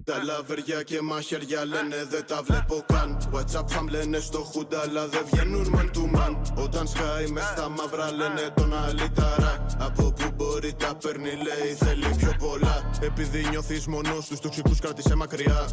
Τα λαβεριά και μαχαιριά λένε δεν τα βλέπω καν. WhatsApp fam λένε στο χούντα αλλά δεν βγαίνουν man to man. Όταν σκάει μες στα μαύρα λένε τον αλυταρά. Από που μπορεί τα παίρνει λέει θέλει πιο πολλά. Επειδή νιώθεις μόνος τους τοξικούς κράτησε μακριά.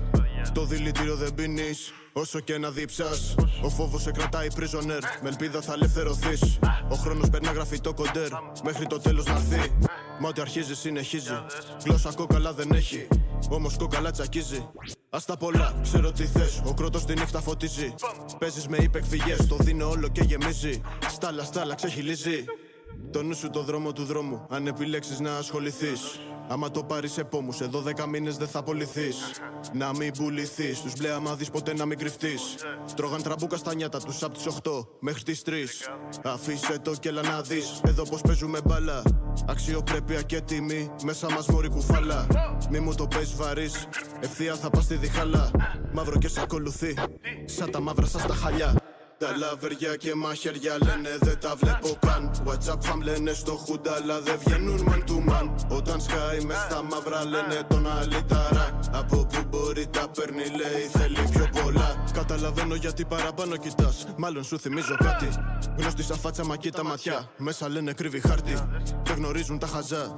Το δηλητήριο δεν πίνεις όσο και να δίψας. Ο φόβος σε κρατάει prisoner, με ελπίδα θα ελευθερωθείς. Ο χρόνος περνά γραφτό κοντέρ μέχρι το τέλος να έρθει. Μα ό,τι αρχίζει συνεχίζει. Γλώσσα κόκαλα δεν έχει, όμως κόκαλα τσακίζει. Ας τα πολλά, ξέρω τι θες, ο κρότος τη νύχτα φωτίζει. Παίζεις με υπεκφυγές, το δίνω όλο και γεμίζει. Στάλα ξεχυλίζει. Το νου σου το δρόμο του δρόμου, αν επιλέξεις να ασχοληθείς. Άμα το πάρεις σε πόμους, σε 12 μήνες δεν θα απολυθείς. Να μην πουληθείς, τους μπλε άμα δεις ποτέ να μην κρυφτείς. Τρώγαν τραμπούκα στα νιάτα τους απ' τις 8 μέχρι τις 3. Αφήσε το κι έλα να δεις, εδώ πως παίζουμε μπάλα. Αξιοπρέπεια και τιμή, μέσα μας μωρή κουφάλα. Μη μου το παίζεις βαρύς, ευθεία θα πας στη διχάλα. Μαύρο και σ' ακολουθεί, σαν τα μαύρα σας τα χαλιά. Τα λαβεριά και μαχαιριά λένε δεν τα βλέπω καν. WhatsApp fam λένε στο χούντα αλλά δεν βγαίνουν man to man. Όταν σκάει μες στα μαύρα λένε τον αλυταρά. Από που μπορεί τα παίρνει λέει θέλει πιο πολλά. Καταλαβαίνω γιατί παραπάνω κοιτάς, μάλλον σου θυμίζω κάτι. Γνωστή σαν φάτσα μα κοίτα ματιά, μέσα λένε κρύβει χάρτη. Δεν γνωρίζουν τα χαζά,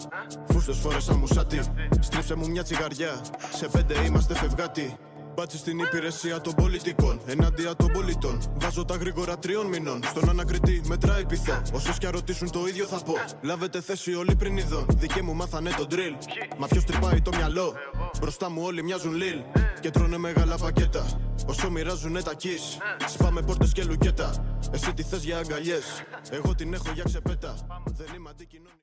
φούστες φόρεσα μουσάτι. Στρίψε μου μια τσιγαριά, σε 5 είμαστε φευγάτι. Μπάτσι στην υπηρεσία των πολιτικών, ενάντια των πολιτών. Βάζω τα γρήγορα 3 μηνών. Στον ανακριτή μετράει πειθό. Όσους κι ρωτήσουν το ίδιο θα πω. Λάβετε θέση όλοι πριν ειδών. Δικαί μου μάθανε τον drill. Μα ποιος τρυπάει το μυαλό. Μπροστά μου όλοι μοιάζουν λιλ. Και τρώνε μεγάλα πακέτα. Όσο μοιράζουνε τα kiss. Σπάμε πόρτες και λουκέτα. Εσύ τι θες για αγκαλιές, εγώ την έχω για ξεπέτα. Δεν είμαι αντικοινωνία.